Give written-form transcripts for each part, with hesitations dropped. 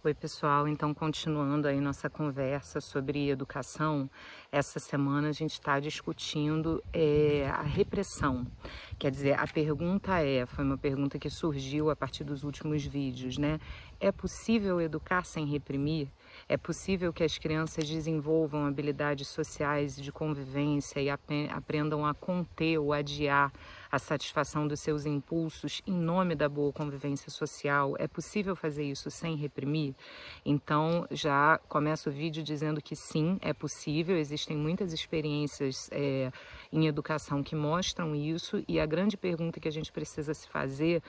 Oi, pessoal. Então, continuando aí nossa conversa sobre educação, essa semana a gente está discutindo a repressão. Quer dizer, a pergunta foi uma pergunta que surgiu a partir dos últimos vídeos, né? É possível educar sem reprimir? É possível que as crianças desenvolvam habilidades sociais de convivência e aprendam a conter ou adiar a satisfação dos seus impulsos em nome da boa convivência social? É possível fazer isso sem reprimir? Então, já começa o vídeo dizendo que sim, é possível, existem muitas experiências em educação que mostram isso, e a grande pergunta que a gente precisa se fazer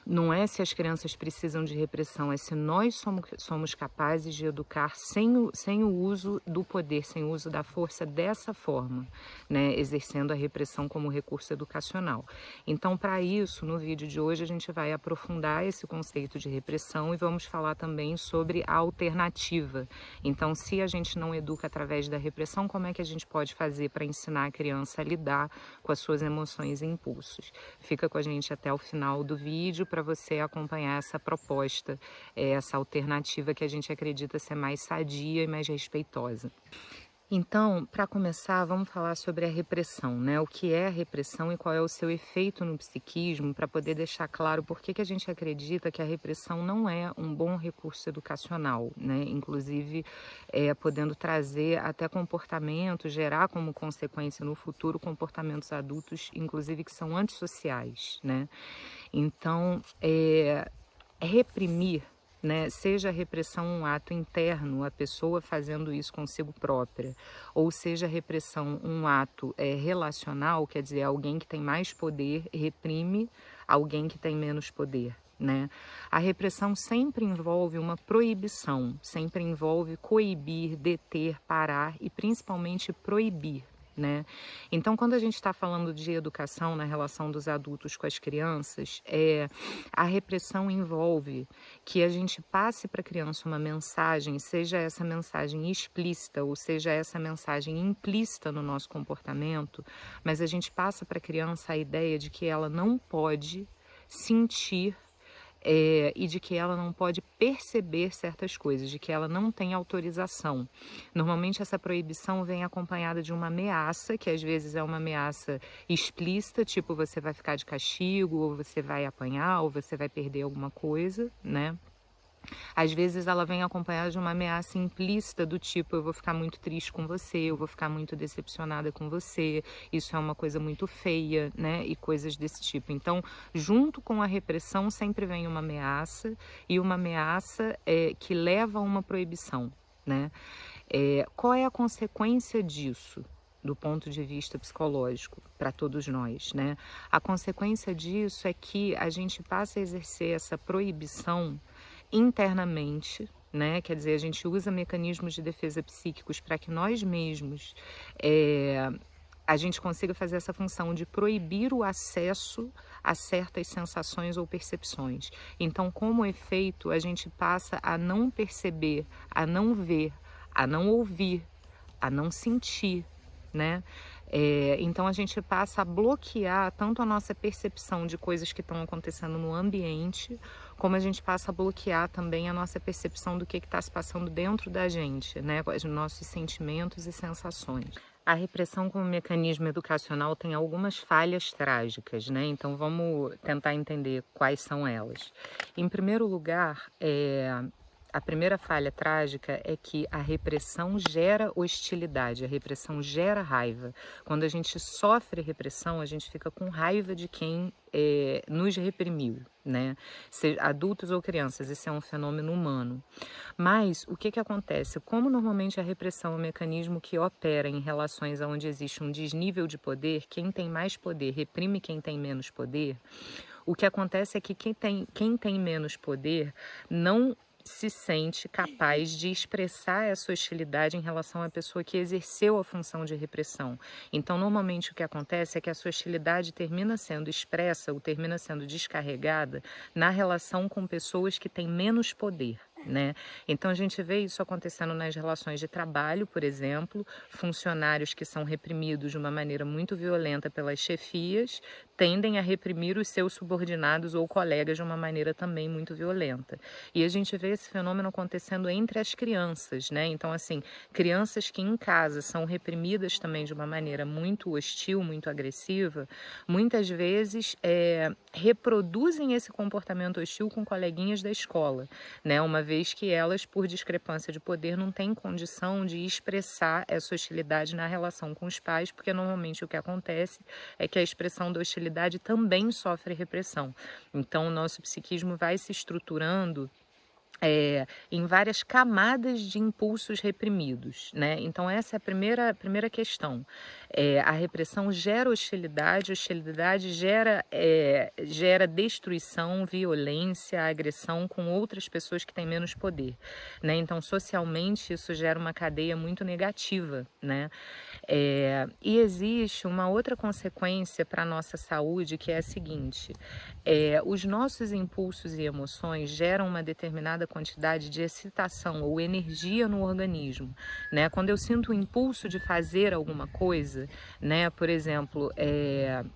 não é se as crianças precisam de repressão, é se nós somos capazes de educar sem o uso do poder, sem o uso da força dessa forma, né? Exercendo a repressão como recurso educacional. Então, para isso, no vídeo de hoje, a gente vai aprofundar esse conceito de repressão e vamos falar também sobre a alternativa. Então, se a gente não educa através da repressão, como é que a gente pode fazer para ensinar a criança a lidar com as suas emoções e impulsos? Fica com a gente até o final do vídeo para você acompanhar essa proposta, essa alternativa que a gente acredita ser mais sadia e mais respeitosa. Então, para começar, vamos falar sobre a repressão, né? O que é a repressão e qual é o seu efeito no psiquismo, para poder deixar claro por que a gente acredita que a repressão não é um bom recurso educacional, né? Inclusive, podendo trazer até comportamentos, gerar como consequência no futuro comportamentos adultos, inclusive que são antissociais, né? Então, reprimir, né, seja a repressão um ato interno, a pessoa fazendo isso consigo própria, ou seja a repressão um ato relacional, quer dizer, alguém que tem mais poder reprime alguém que tem menos poder, né? A repressão sempre envolve uma proibição, sempre envolve coibir, deter, parar e principalmente proibir, né? Então, quando a gente está falando de educação na relação dos adultos com as crianças, a repressão envolve que a gente passe para a criança uma mensagem, seja essa mensagem explícita ou seja essa mensagem implícita no nosso comportamento, mas a gente passa para a criança a ideia de que ela não pode sentir e de que ela não pode perceber certas coisas, de que ela não tem autorização. Normalmente essa proibição vem acompanhada de uma ameaça, que às vezes é uma ameaça explícita, tipo você vai ficar de castigo, ou você vai apanhar, ou você vai perder alguma coisa, né? Às vezes ela vem acompanhada de uma ameaça implícita do tipo, eu vou ficar muito triste com você, eu vou ficar muito decepcionada com você, isso é uma coisa muito feia, né? E coisas desse tipo. Então, junto com a repressão sempre vem uma ameaça, e uma ameaça que leva a uma proibição, né? Qual é a consequência disso? Do ponto de vista psicológico, para todos nós, né? A consequência disso é que a gente passa a exercer essa proibição internamente, né? Quer dizer, a gente usa mecanismos de defesa psíquicos para que nós mesmos a gente consiga fazer essa função de proibir o acesso a certas sensações ou percepções. Então, como efeito, a gente passa a não perceber, a não ver, a não ouvir, a não sentir, né? Então a gente passa a bloquear tanto a nossa percepção de coisas que estão acontecendo no ambiente, como a gente passa a bloquear também a nossa percepção do que está se passando dentro da gente, né? Os nossos sentimentos e sensações. A repressão como mecanismo educacional tem algumas falhas trágicas, né? Então vamos tentar entender quais são elas. Em primeiro lugar, a primeira falha trágica é que a repressão gera hostilidade, a repressão gera raiva. Quando a gente sofre repressão, a gente fica com raiva de quem nos reprimiu, né? Seja adultos ou crianças, esse é um fenômeno humano. Mas o que acontece? Como normalmente a repressão é um mecanismo que opera em relações onde existe um desnível de poder, quem tem mais poder reprime quem tem menos poder, o que acontece é que quem tem menos poder não se sente capaz de expressar essa hostilidade em relação à pessoa que exerceu a função de repressão. Então, normalmente o que acontece é que essa hostilidade termina sendo expressa ou termina sendo descarregada na relação com pessoas que têm menos poder, né? Então a gente vê isso acontecendo nas relações de trabalho, por exemplo, funcionários que são reprimidos de uma maneira muito violenta pelas chefias tendem a reprimir os seus subordinados ou colegas de uma maneira também muito violenta. E a gente vê esse fenômeno acontecendo entre as crianças, né? Então, assim, crianças que em casa são reprimidas também de uma maneira muito hostil, muito agressiva, muitas vezes reproduzem esse comportamento hostil com coleguinhas da escola, né? Uma vez que elas, por discrepância de poder, não têm condição de expressar essa hostilidade na relação com os pais, porque normalmente o que acontece é que a expressão da hostilidade também sofre repressão. Então, o nosso psiquismo vai se estruturando em várias camadas de impulsos reprimidos, né? Então essa é a primeira questão. A repressão gera hostilidade gera destruição, violência, agressão com outras pessoas que têm menos poder, né? Então socialmente isso gera uma cadeia muito negativa, né? E existe uma outra consequência para a nossa saúde que é a seguinte: os nossos impulsos e emoções geram uma determinada quantidade de excitação ou energia no organismo, né? Quando eu sinto o impulso de fazer alguma coisa, né? Por exemplo,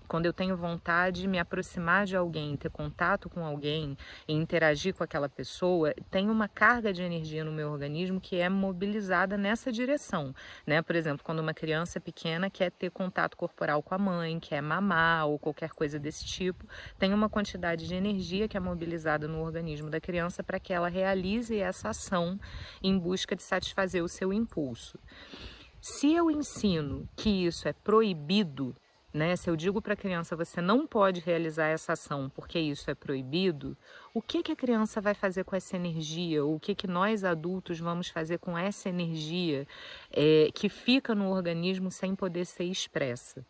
quando eu tenho vontade de me aproximar de alguém, ter contato com alguém e interagir com aquela pessoa, tem uma carga de energia no meu organismo que é mobilizada nessa direção, né? Por exemplo, quando uma criança pequena quer ter contato corporal com a mãe, quer mamar ou qualquer coisa desse tipo, tem uma quantidade de energia que é mobilizada no organismo da criança para que ela realize essa ação em busca de satisfazer o seu impulso. Se eu ensino que isso é proibido, né? Se eu digo para a criança, você não pode realizar essa ação porque isso é proibido, o que a criança vai fazer com essa energia? O que nós adultos vamos fazer com essa energia que fica no organismo sem poder ser expressa?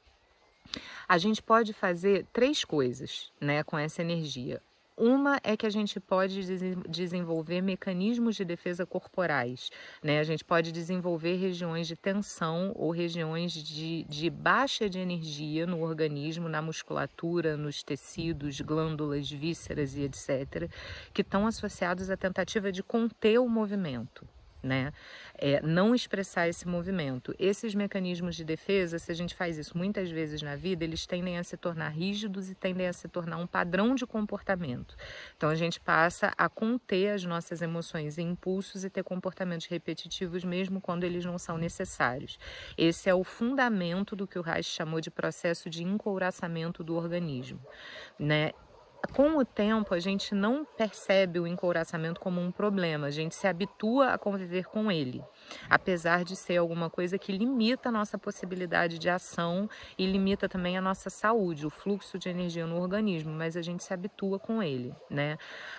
A gente pode fazer 3 coisas, né, com essa energia. Uma é que a gente pode desenvolver mecanismos de defesa corporais, né? A gente pode desenvolver regiões de tensão ou regiões de baixa de energia no organismo, na musculatura, nos tecidos, glândulas, vísceras e etc., que estão associados à tentativa de conter o movimento, né? Não expressar esse movimento. Esses mecanismos de defesa, se a gente faz isso muitas vezes na vida, eles tendem a se tornar rígidos e tendem a se tornar um padrão de comportamento. Então a gente passa a conter as nossas emoções e impulsos e ter comportamentos repetitivos mesmo quando eles não são necessários. Esse é o fundamento do que o Reich chamou de processo de encouraçamento do organismo, né? Com o tempo, a gente não percebe o encouraçamento como um problema, a gente se habitua a conviver com ele, apesar de ser alguma coisa que limita a nossa possibilidade de ação e limita também a nossa saúde, o fluxo de energia no organismo, mas a gente se habitua com ele, né?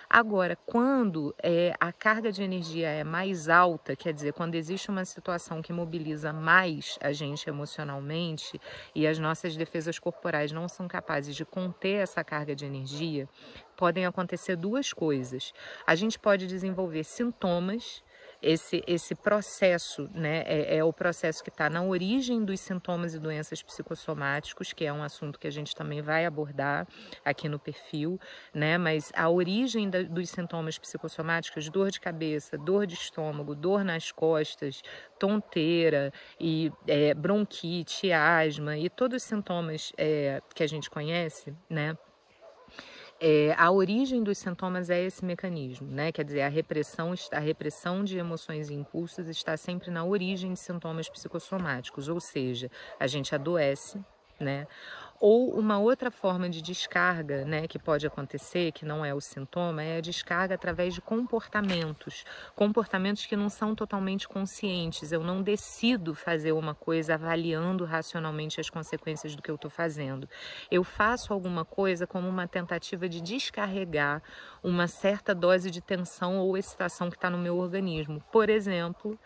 Agora, quando a carga de energia é mais alta, quer dizer, quando existe uma situação que mobiliza mais a gente emocionalmente e as nossas defesas corporais não são capazes de conter essa carga de energia, podem acontecer 2 coisas. A gente pode desenvolver sintomas. Esse processo, né, é o processo que está na origem dos sintomas e doenças psicossomáticos, que é um assunto que a gente também vai abordar aqui no perfil, né, mas a origem dos sintomas psicossomáticos, dor de cabeça, dor de estômago, dor nas costas, tonteira e bronquite, asma e todos os sintomas que a gente conhece, né, a origem dos sintomas é esse mecanismo, né? Quer dizer, a repressão de emoções e impulsos está sempre na origem de sintomas psicossomáticos, ou seja, a gente adoece, né? Ou uma outra forma de descarga, né, que pode acontecer, que não é o sintoma, é a descarga através de comportamentos que não são totalmente conscientes. Eu não decido fazer uma coisa avaliando racionalmente as consequências do que eu estou fazendo. Eu faço alguma coisa como uma tentativa de descarregar uma certa dose de tensão ou excitação que está no meu organismo. Por exemplo,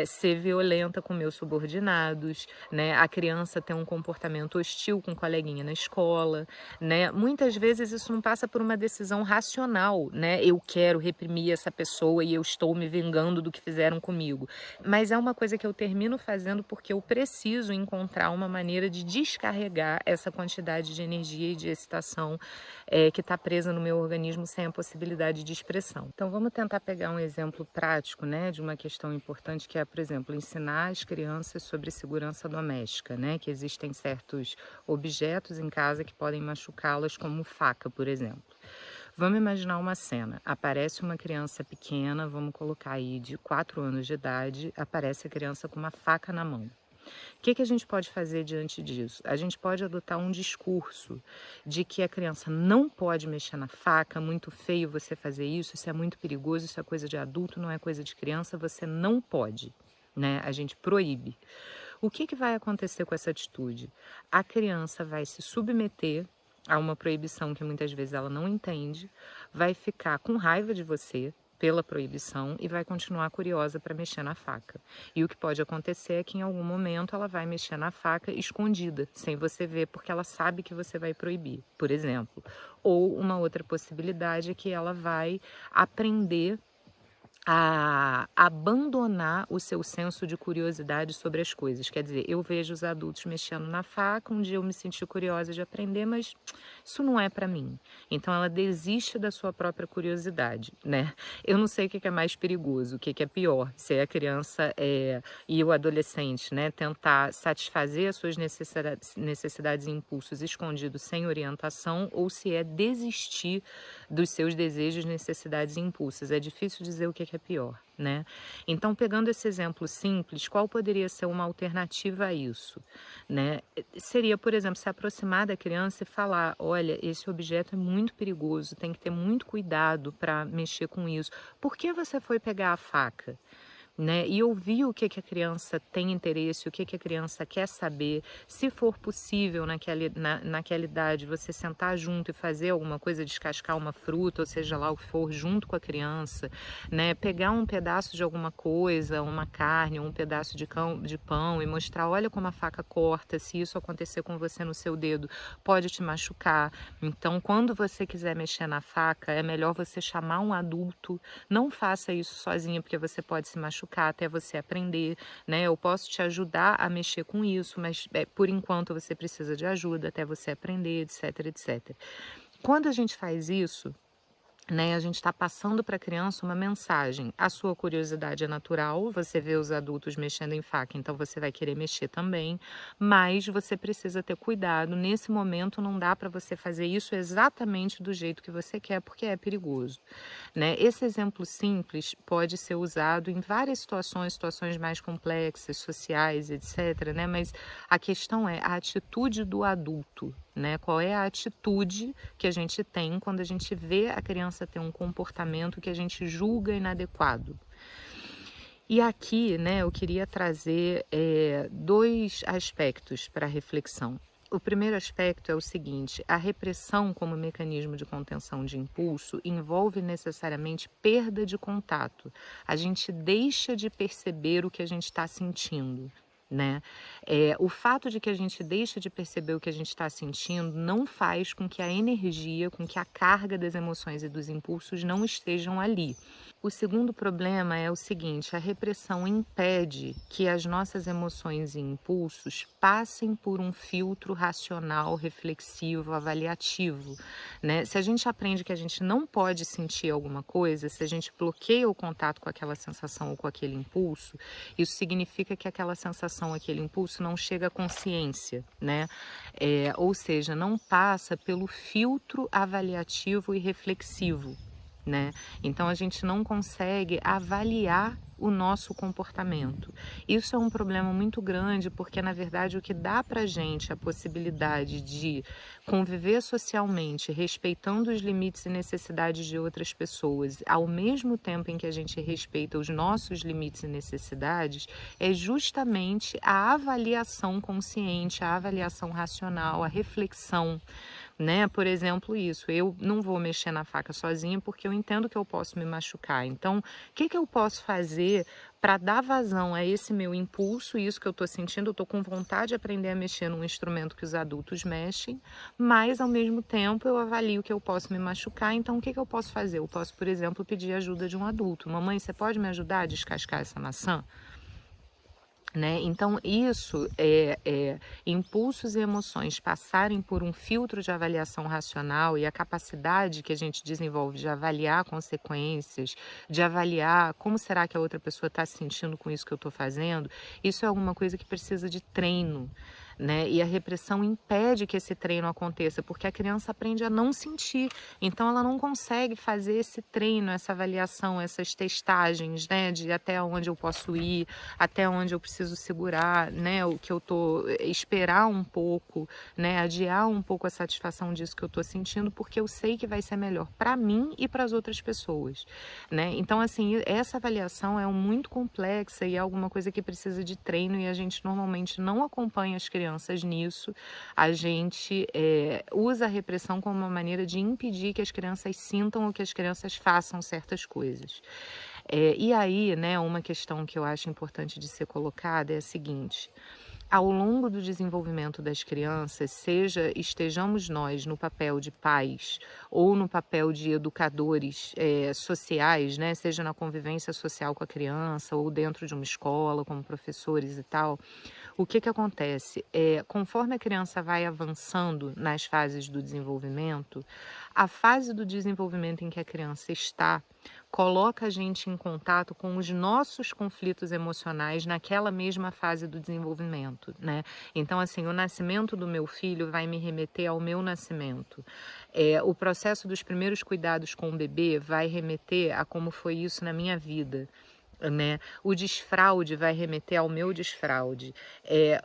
ser violenta com meus subordinados, né? A criança ter um comportamento hostil com o coleguinha na escola, né? Muitas vezes isso não passa por uma decisão racional, né? Eu quero reprimir essa pessoa e eu estou me vingando do que fizeram comigo. Mas é uma coisa que eu termino fazendo porque eu preciso encontrar uma maneira de descarregar essa quantidade de energia e de excitação que está presa no meu organismo sem a possibilidade de expressão. Então vamos tentar pegar um exemplo prático, né, de uma questão importante que é, por exemplo, ensinar as crianças sobre segurança doméstica, né, que existem certos objetos em casa que podem machucá-las, como faca, por exemplo. Vamos imaginar uma cena. Aparece uma criança pequena, vamos colocar aí de 4 anos de idade, aparece a criança com uma faca na mão. O que a gente pode fazer diante disso? A gente pode adotar um discurso de que a criança não pode mexer na faca, muito feio você fazer isso é muito perigoso, isso é coisa de adulto, não é coisa de criança, você não pode, né? A gente proíbe. O que vai acontecer com essa atitude? A criança vai se submeter a uma proibição que muitas vezes ela não entende, vai ficar com raiva de você pela proibição e vai continuar curiosa para mexer na faca. E o que pode acontecer é que em algum momento ela vai mexer na faca escondida, sem você ver, porque ela sabe que você vai proibir, por exemplo. Ou uma outra possibilidade é que ela vai aprender a abandonar o seu senso de curiosidade sobre as coisas. Quer dizer, eu vejo os adultos mexendo na faca, um dia eu me senti curiosa de aprender, mas isso não é para mim. Então ela desiste da sua própria curiosidade, né? Eu não sei o que é mais perigoso, o que é pior, se é a criança e o adolescente, né, tentar satisfazer as suas necessidades e impulsos escondidos sem orientação, ou se é desistir dos seus desejos, necessidades e impulsos. É difícil dizer o que é pior, né? Então, pegando esse exemplo simples, qual poderia ser uma alternativa a isso, né? Seria, por exemplo, se aproximar da criança e falar: olha, esse objeto é muito perigoso, tem que ter muito cuidado para mexer com isso. Por que você foi pegar a faca? Né? E ouvir o que a criança tem interesse, o que a criança quer saber. Se for possível naquela idade você sentar junto e fazer alguma coisa, descascar uma fruta, ou seja lá o que for, junto com a criança, né? Pegar um pedaço de alguma coisa, uma carne, um pedaço de pão e mostrar: olha como a faca corta, se isso acontecer com você no seu dedo, pode te machucar. Então, quando você quiser mexer na faca, é melhor você chamar um adulto. Não faça isso sozinha, porque você pode se machucar até você aprender, né? Eu posso te ajudar a mexer com isso, mas por enquanto você precisa de ajuda até você aprender, etc, etc. Quando a gente faz isso, né, a gente está passando para a criança uma mensagem. A sua curiosidade é natural, você vê os adultos mexendo em faca, então você vai querer mexer também, mas você precisa ter cuidado. Nesse momento não dá para você fazer isso exatamente do jeito que você quer, porque é perigoso, né? Esse exemplo simples pode ser usado em várias situações mais complexas, sociais, etc, né? Mas a questão é a atitude do adulto, né? Qual é a atitude que a gente tem quando a gente vê a criança ter um comportamento que a gente julga inadequado? E aqui, né, eu queria trazer 2 aspectos para reflexão. O primeiro aspecto é o seguinte: a repressão como mecanismo de contenção de impulso envolve necessariamente perda de contato. A gente deixa de perceber o que a gente está sentindo, né? O fato de que a gente deixa de perceber o que a gente está sentindo não faz com que a energia, com que a carga das emoções e dos impulsos não estejam ali. O segundo problema é o seguinte: a repressão impede que as nossas emoções e impulsos passem por um filtro racional, reflexivo, avaliativo, né? Se a gente aprende que a gente não pode sentir alguma coisa, se a gente bloqueia o contato com aquela sensação ou com aquele impulso, isso significa que aquela sensação, aquele impulso não chega à consciência, né? Ou seja, não passa pelo filtro avaliativo e reflexivo, né? Então a gente não consegue avaliar o nosso comportamento. Isso é um problema muito grande, porque na verdade o que dá pra gente a possibilidade de conviver socialmente, respeitando os limites e necessidades de outras pessoas, ao mesmo tempo em que a gente respeita os nossos limites e necessidades, é justamente a avaliação consciente, a avaliação racional, a reflexão. né? Por exemplo, isso, eu não vou mexer na faca sozinha porque eu entendo que eu posso me machucar. Então, o que que eu posso fazer para dar vazão a esse meu impulso, isso que eu estou sentindo? Eu estou com vontade de aprender a mexer num instrumento que os adultos mexem, mas ao mesmo tempo eu avalio que eu posso me machucar, então o que que eu posso fazer? Eu posso, por exemplo, pedir ajuda de um adulto. Mamãe, você pode me ajudar a descascar essa maçã? Né? Então, isso impulsos e emoções passarem por um filtro de avaliação racional e a capacidade que a gente desenvolve de avaliar consequências, de avaliar como será que a outra pessoa está se sentindo com isso que eu estou fazendo, isso é alguma coisa que precisa de treino. Né? E a repressão impede que esse treino aconteça, porque a criança aprende a não sentir, então ela não consegue fazer esse treino, essa avaliação, essas testagens, né? De até onde eu posso ir, até onde eu preciso segurar, né? O que eu tô, esperar um pouco, né? Adiar um pouco a satisfação disso que eu tô sentindo, porque eu sei que vai ser melhor para mim e para as outras pessoas, né? Então, assim, essa avaliação é muito complexa e é alguma coisa que precisa de treino e a gente normalmente não acompanha as crianças nisso. A gente usa a repressão como uma maneira de impedir que as crianças sintam ou que as crianças façam certas coisas. E aí, né, uma questão que eu acho importante de ser colocada é a seguinte: ao longo do desenvolvimento das crianças, seja estejamos nós no papel de pais ou no papel de educadores sociais, né, seja na convivência social com a criança ou dentro de uma escola, como professores e tal, o que que acontece? Conforme a criança vai avançando nas fases do desenvolvimento, a fase do desenvolvimento em que a criança está coloca a gente em contato com os nossos conflitos emocionais naquela mesma fase do desenvolvimento, né? Então, assim, o nascimento do meu filho vai me remeter ao meu nascimento. O processo dos primeiros cuidados com o bebê vai remeter a como foi isso na minha vida. Né? O desfraude vai remeter ao meu desfraude.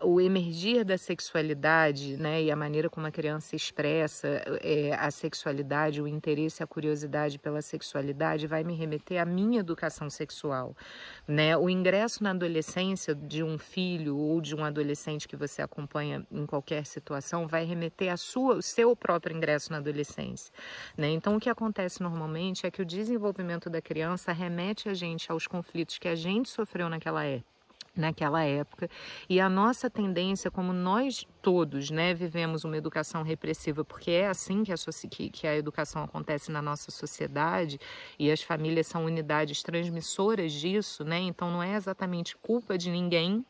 O emergir da sexualidade, né? E a maneira como a criança expressa a sexualidade, o interesse, a curiosidade pela sexualidade vai me remeter à minha educação sexual, né? O ingresso na adolescência de um filho ou de um adolescente que você acompanha em qualquer situação vai remeter o seu próprio ingresso na adolescência, né? Então, o que acontece normalmente é que o desenvolvimento da criança remete a gente aos conflitos que a gente sofreu naquela época, e a nossa tendência, como nós todos, né, vivemos uma educação repressiva, porque é assim que a educação acontece na nossa sociedade, e as famílias são unidades transmissoras disso, né, então não é exatamente culpa de ninguém,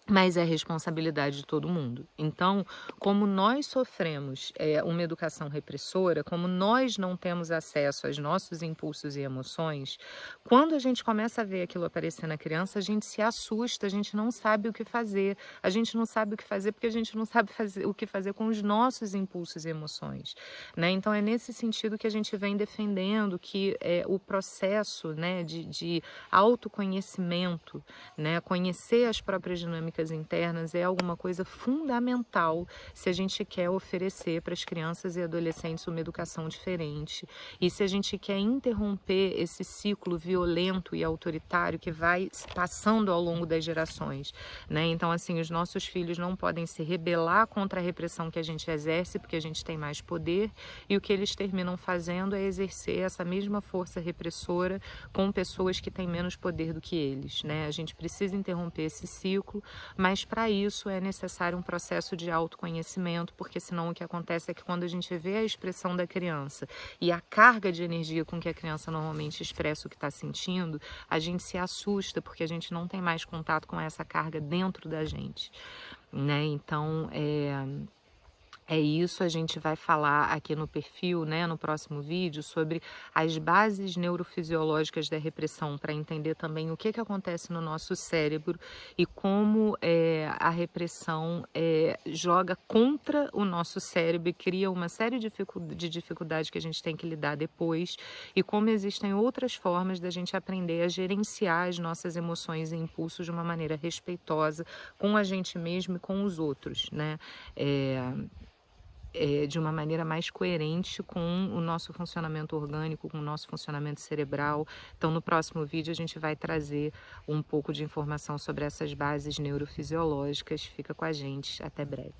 mas é responsabilidade de todo mundo. Então, como nós sofremos uma educação repressora, como nós não temos acesso aos nossos impulsos e emoções, quando a gente começa a ver aquilo aparecer na criança, a gente se assusta, a gente não sabe o que fazer. A gente não sabe o que fazer porque a gente não sabe o que fazer com os nossos impulsos e emoções, né? Então, é nesse sentido que a gente vem defendendo que o processo, né, de autoconhecimento, né, conhecer as próprias dinâmicas internas é alguma coisa fundamental se a gente quer oferecer para as crianças e adolescentes uma educação diferente e se a gente quer interromper esse ciclo violento e autoritário que vai passando ao longo das gerações, né? Então, assim, os nossos filhos não podem se rebelar contra a repressão que a gente exerce porque a gente tem mais poder, e o que eles terminam fazendo é exercer essa mesma força repressora com pessoas que têm menos poder do que eles, né? A gente precisa interromper esse ciclo, mas para isso é necessário um processo de autoconhecimento, porque senão o que acontece é que quando a gente vê a expressão da criança e a carga de energia com que a criança normalmente expressa o que está sentindo, a gente se assusta, porque a gente não tem mais contato com essa carga dentro da gente, né? Então, é isso, a gente vai falar aqui no perfil, né, no próximo vídeo, sobre as bases neurofisiológicas da repressão, para entender também o que acontece no nosso cérebro e como a repressão joga contra o nosso cérebro e cria uma série de dificuldades que a gente tem que lidar depois, e como existem outras formas da gente aprender a gerenciar as nossas emoções e impulsos de uma maneira respeitosa com a gente mesmo e com os outros, né? De uma maneira mais coerente com o nosso funcionamento orgânico, com o nosso funcionamento cerebral. Então, no próximo vídeo, a gente vai trazer um pouco de informação sobre essas bases neurofisiológicas. Fica com a gente. Até breve.